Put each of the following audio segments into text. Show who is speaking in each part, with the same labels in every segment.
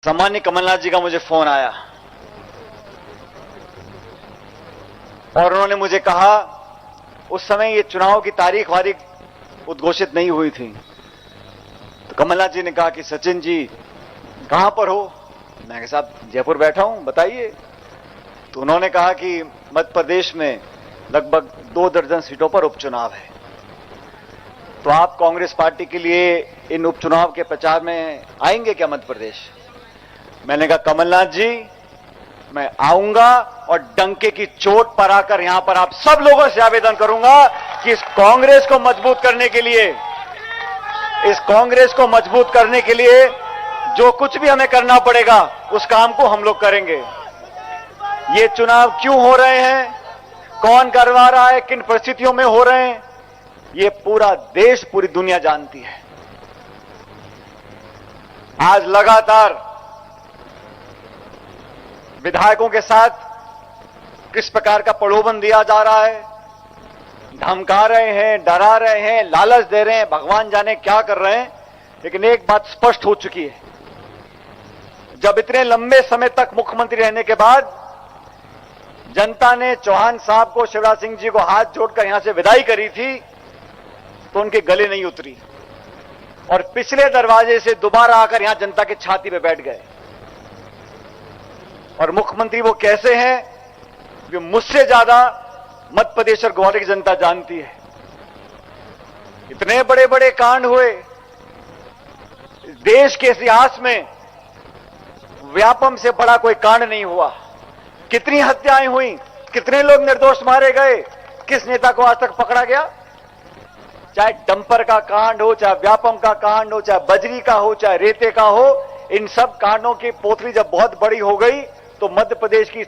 Speaker 1: सामान्य कमलनाथ जी का मुझे फोन आया और उन्होंने मुझे कहा, उस समय ये चुनाव की तारीख वारीख उद्घोषित नहीं हुई थी, तो कमलनाथ जी ने कहा कि सचिन जी कहां पर हो? मैं कहा साहब जयपुर बैठा हूं, बताइए। तो उन्होंने कहा कि मध्य प्रदेश में लगभग 2 दर्जन सीटों पर उपचुनाव है, तो आप कांग्रेस पार्टी के लिए इन उपचुनाव के प्रचार में आएंगे क्या मध्य प्रदेश? मैंने कहा कमलनाथ जी मैं आऊंगा और डंके की चोट पर आकर यहां पर आप सब लोगों से आवेदन करूंगा कि इस कांग्रेस को मजबूत करने के लिए जो कुछ भी हमें करना पड़ेगा उस काम को हम लोग करेंगे। ये चुनाव क्यों हो रहे हैं, कौन करवा रहा है, किन परिस्थितियों में हो रहे हैं, ये पूरा देश पूरी दुनिया जानती है। आज लगातार विधायकों के साथ किस प्रकार का प्रलोभन दिया जा रहा है, धमका रहे हैं, डरा रहे हैं, लालच दे रहे हैं, भगवान जाने क्या कर रहे हैं। लेकिन एक बात स्पष्ट हो चुकी है, जब इतने लंबे समय तक मुख्यमंत्री रहने के बाद जनता ने चौहान साहब को, शिवराज सिंह जी को हाथ जोड़कर यहां से विदाई करी थी, तो उनके गले नहीं उतरी और पिछले दरवाजे से दोबारा आकर यहां जनता की छाती पे बैठ गए। और मुख्यमंत्री वो कैसे हैं, जो मुझसे ज्यादा मध्य प्रदेश और ग्वालियर की जनता जानती है। इतने बड़े बड़े कांड हुए देश के इतिहास में, व्यापम से बड़ा कोई कांड नहीं हुआ। कितनी हत्याएं हुई, कितने लोग निर्दोष मारे गए, किस नेता को आज तक पकड़ा गया? चाहे डंपर का कांड हो, चाहे व्यापम का कांड हो, चाहे बजरी का हो, चाहे रेते का हो, इन सब कांडों की पोथली जब बहुत बड़ी हो गई तो मध्य प्रदेश की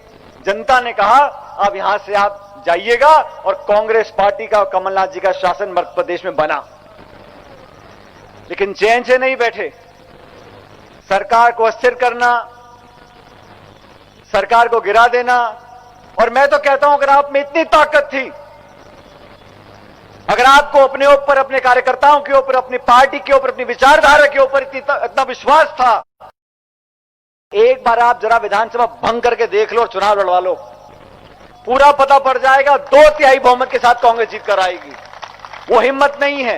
Speaker 1: जनता ने कहा अब यहां से आप जाइएगा, और कांग्रेस पार्टी का, कमलनाथ जी का शासन मध्य प्रदेश में बना। लेकिन चैन से नहीं बैठे, सरकार को अस्थिर करना, सरकार को गिरा देना। और मैं तो कहता हूं अगर आप में इतनी ताकत थी, अगर आपको अपने ऊपर, अपने कार्यकर्ताओं के ऊपर, अपनी पार्टी के ऊपर, अपनी विचारधारा के ऊपर इतना विश्वास था, एक बार आप जरा विधानसभा भंग करके देख लो और चुनाव लड़वा लो, पूरा पता पड़ जाएगा 2/3 बहुमत के साथ कांग्रेस जीत कर आएगी। वो हिम्मत नहीं है।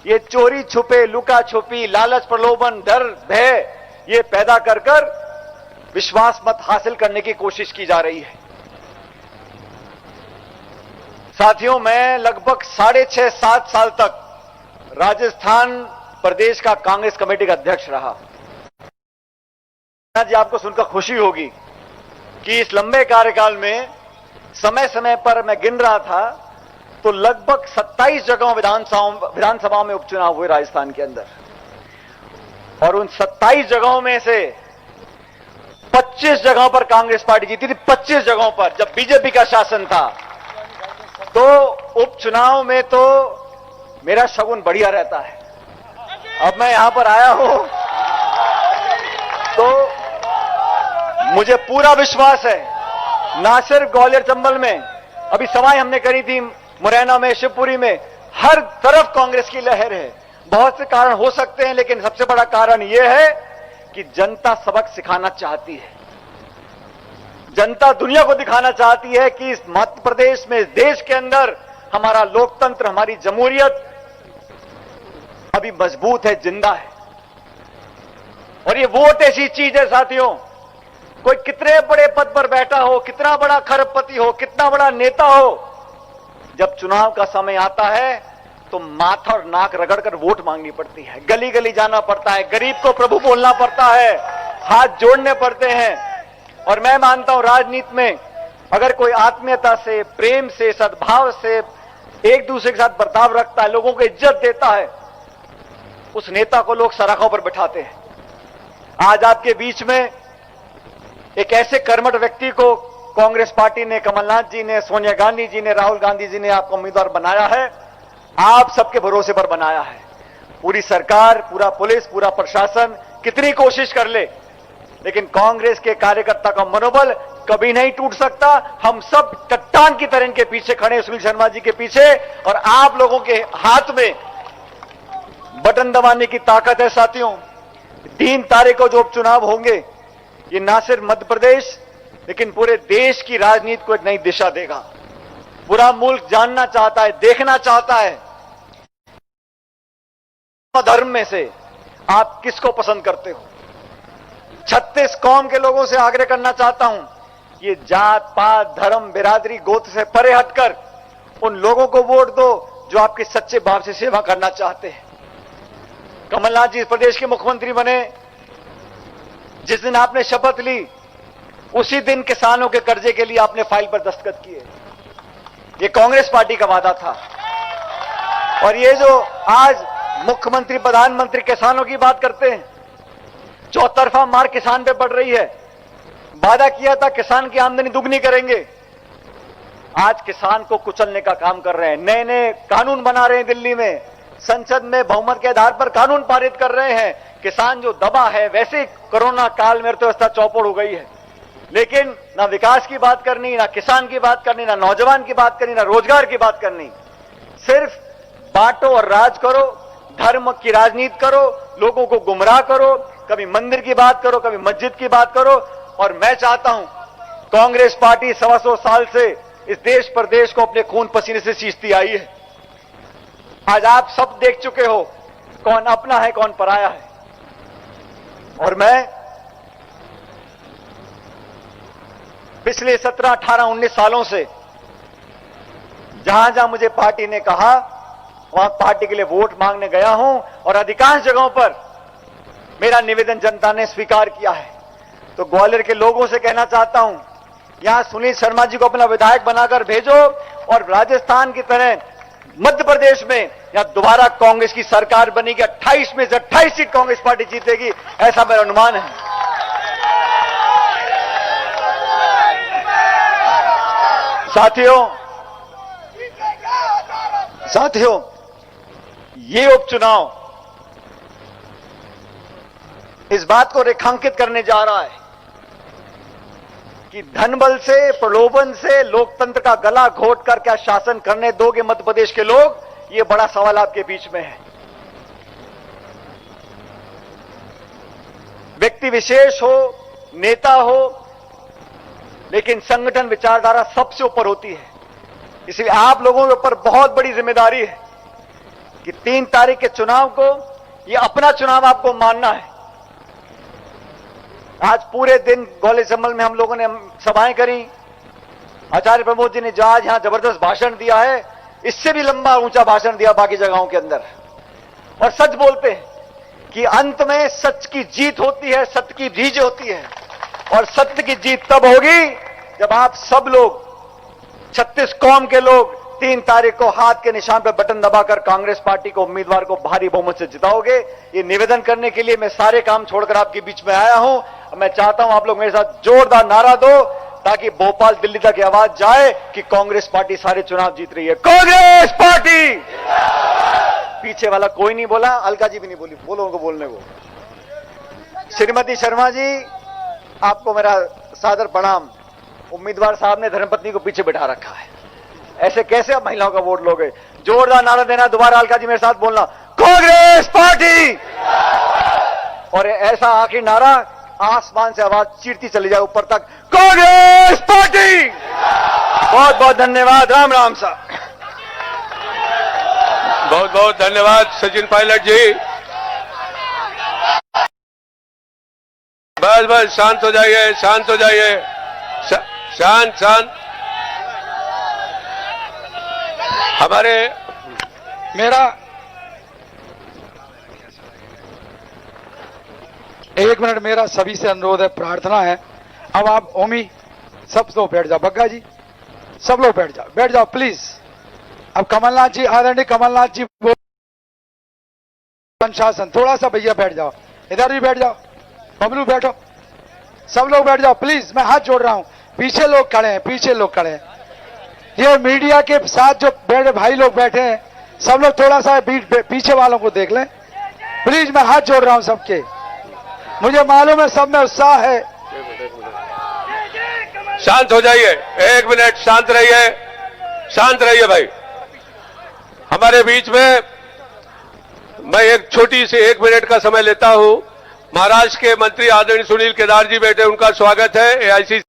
Speaker 1: ये चोरी छुपे, लुका छुपी, लालच, प्रलोभन, डर, भय ये पैदा कर कर विश्वास मत हासिल करने की कोशिश की जा रही है। साथियों, मैं लगभग 6.5-7 साल तक राजस्थान प्रदेश का कांग्रेस कमेटी का अध्यक्ष रहा। जी आपको सुनकर खुशी होगी कि इस लंबे कार्यकाल में समय समय पर मैं गिन रहा था तो लगभग 27 जगहों विधानसभाओं में उपचुनाव हुए राजस्थान के अंदर, और उन 27 जगहों में से 25 जगहों पर कांग्रेस पार्टी जीती थी। 25 जगहों पर जब बीजेपी का शासन था, तो उपचुनाव में तो मेरा शगुन बढ़िया रहता है। अब मैं यहां पर आया हूं तो मुझे पूरा विश्वास है, ना सिर्फ ग्वालियर चंबल में, अभी सभाएं हमने करी थी मुरैना में, शिवपुरी में, हर तरफ कांग्रेस की लहर है। बहुत से कारण हो सकते हैं, लेकिन सबसे बड़ा कारण यह है कि जनता सबक सिखाना चाहती है। जनता दुनिया को दिखाना चाहती है कि इस मध्य प्रदेश में, इस देश के अंदर हमारा लोकतंत्र, हमारी जमहूरियत अभी मजबूत है, जिंदा है। और ये वोट ऐसी चीज है साथियों, कोई कितने बड़े पद पर बैठा हो, कितना बड़ा खरबपति हो, कितना बड़ा नेता हो, जब चुनाव का समय आता है तो माथा और नाक रगड़कर वोट मांगनी पड़ती है, गली गली जाना पड़ता है, गरीब को प्रभु बोलना पड़ता है, हाथ जोड़ने पड़ते हैं। और मैं मानता हूं राजनीति में अगर कोई आत्मीयता से, प्रेम से, सद्भाव से एक दूसरे के साथ बर्ताव रखता है, लोगों को इज्जत देता है, उस नेता को लोग सराखों पर बिठाते हैं। आज आपके बीच में एक ऐसे कर्मठ व्यक्ति को कांग्रेस पार्टी ने, कमलनाथ जी ने, सोनिया गांधी जी ने, राहुल गांधी जी ने आपको उम्मीदवार बनाया है, आप सबके भरोसे पर बनाया है। पूरी सरकार, पूरा पुलिस, पूरा प्रशासन कितनी कोशिश कर ले, लेकिन कांग्रेस के कार्यकर्ता का मनोबल कभी नहीं टूट सकता। हम सब चट्टान की तरह इनके पीछे खड़े, सुनील शर्मा जी के पीछे, और आप लोगों के हाथ में बटन दबाने की ताकत है साथियों। 3 तारीख को जो उपचुनाव होंगे, ये ना सिर्फ मध्य प्रदेश लेकिन पूरे देश की राजनीति को एक नई दिशा देगा। पूरा मुल्क जानना चाहता है, देखना चाहता है धर्म में से आप किसको पसंद करते हो। 36 कौम के लोगों से आग्रह करना चाहता हूं, ये जात पात धर्म बिरादरी गोत्र से परे हटकर उन लोगों को वोट दो जो आपके सच्चे भाव से सेवा करना चाहते हैं। कमलनाथ जी इस प्रदेश के मुख्यमंत्री बने, जिस दिन आपने शपथ ली उसी दिन किसानों के कर्जे के लिए आपने फाइल पर दस्तखत किए। ये कांग्रेस पार्टी का वादा था। और ये जो आज मुख्यमंत्री प्रधानमंत्री किसानों की बात करते हैं, चौतरफा मार किसान पे पड़ रही है। वादा किया था किसान की आमदनी दुगनी करेंगे, आज किसान को कुचलने का काम कर रहे हैं। नए नए कानून बना रहे हैं, दिल्ली में संसद में बहुमत के आधार पर कानून पारित कर रहे हैं। किसान जो दबा है, वैसे कोरोना काल में अर्थव्यवस्था चौपड़ हो गई है, लेकिन ना विकास की बात करनी, ना किसान की बात करनी, ना नौजवान की बात करनी, ना रोजगार की बात करनी। सिर्फ बांटो और राज करो, धर्म की राजनीति करो, लोगों को गुमराह करो, कभी मंदिर की बात करो, कभी मस्जिद की बात करो। और मैं चाहता हूं, कांग्रेस पार्टी 125 साल से इस देश प्रदेश को अपने खून पसीने से सींचती आई है। आज आप सब देख चुके हो कौन अपना है कौन पराया है। और मैं पिछले 17, 18, 19 सालों से जहां जहां मुझे पार्टी ने कहा वहां पार्टी के लिए वोट मांगने गया हूं, और अधिकांश जगहों पर मेरा निवेदन जनता ने स्वीकार किया है। तो ग्वालियर के लोगों से कहना चाहता हूं, यहां सुनील शर्मा जी को अपना विधायक बनाकर भेजो, और राजस्थान की तरह मध्य प्रदेश में यहां दोबारा कांग्रेस की सरकार बनेगी। 28 में से 28 सीट कांग्रेस पार्टी जीतेगी, ऐसा मेरा अनुमान है। साथियों, ये उपचुनाव इस बात को रेखांकित करने जा रहा है कि धनबल से, प्रलोभन से लोकतंत्र का गला घोटकर क्या शासन करने दोगे मध्य प्रदेश के लोग? ये बड़ा सवाल आपके बीच में है। व्यक्ति विशेष हो, नेता हो, लेकिन संगठन विचारधारा सबसे ऊपर होती है। इसलिए आप लोगों के ऊपर बहुत बड़ी जिम्मेदारी है कि 3 तारीख के चुनाव को ये अपना चुनाव आपको मानना है। आज पूरे दिन ग्वालियर संभल में हम लोगों ने सभाएं करी। आचार्य प्रमोद जी ने जो आज यहां जबरदस्त भाषण दिया है, इससे भी लंबा ऊंचा भाषण दिया बाकी जगहों के अंदर। और सच बोलते हैं कि अंत में सच की जीत होती है, सत्य की जीत होती है। और सत्य की जीत तब होगी जब आप सब लोग, 36 कौम के लोग 3 तारीख को हाथ के निशान पर बटन दबाकर कांग्रेस पार्टी को, उम्मीदवार को भारी बहुमत से जिताओगे। ये निवेदन करने के लिए मैं सारे काम छोड़कर आपके बीच में आया हूं। मैं चाहता हूं आप लोग मेरे साथ जोरदार नारा दो, ताकि भोपाल दिल्ली तक आवाज जाए कि कांग्रेस पार्टी सारे चुनाव जीत रही है। कांग्रेस पार्टी! पीछे वाला कोई नहीं बोला, अलका जी भी नहीं बोली, बोलो उनको बोलने को। श्रीमती शर्मा जी, आपको मेरा सादर प्रणाम। उम्मीदवार साहब ने धर्मपत्नी को पीछे बैठा रखा है, ऐसे कैसे आप महिलाओं का वोट लोगे? जोरदार नारा देना, दोबारा अलका जी मेरे साथ बोलना, कांग्रेस पार्टी! और ऐसा आखिरी नारा आसमान से आवाज चीरती चली जाए ऊपर तक, कांग्रेस पार्टी! बहुत बहुत धन्यवाद। राम राम साहब।
Speaker 2: बहुत बहुत धन्यवाद सचिन पायलट जी। बस बस शांत हो जाइए, शांत हो जाइए, शांत शांत। हमारे
Speaker 3: मेरा 1 मिनट मेरा सभी से अनुरोध है, प्रार्थना है। अब आप ओमी सब लोग बैठ जाओ, बग्गा जी सब लोग बैठ जाओ प्लीज। अब कमलनाथ जी, आदरणीय कमलनाथ जी, अनुशासन, थोड़ा सा भैया बैठ जाओ, इधर भी बैठ जाओ, बबलू बैठो, सब लोग बैठ जाओ प्लीज। मैं हाथ जोड़ रहा हूं, पीछे लोग खड़े हैं, पीछे लोग खड़े हैं। ये मीडिया के साथ जो बैठे भाई लोग बैठे हैं, सब लोग थोड़ा सा पीछे वालों को देख लें प्लीज। मैं हाथ जोड़ रहा हूं सबके, मुझे मालूम है सब में उत्साह है।
Speaker 2: शांत हो जाइए, 1 मिनट शांत रहिए, शांत रहिए भाई। हमारे बीच में मैं एक छोटी सी 1 मिनट का समय लेता हूं। महाराष्ट्र के मंत्री आदरणीय सुनील केदार जी बैठे, उनका स्वागत है एआईसीसी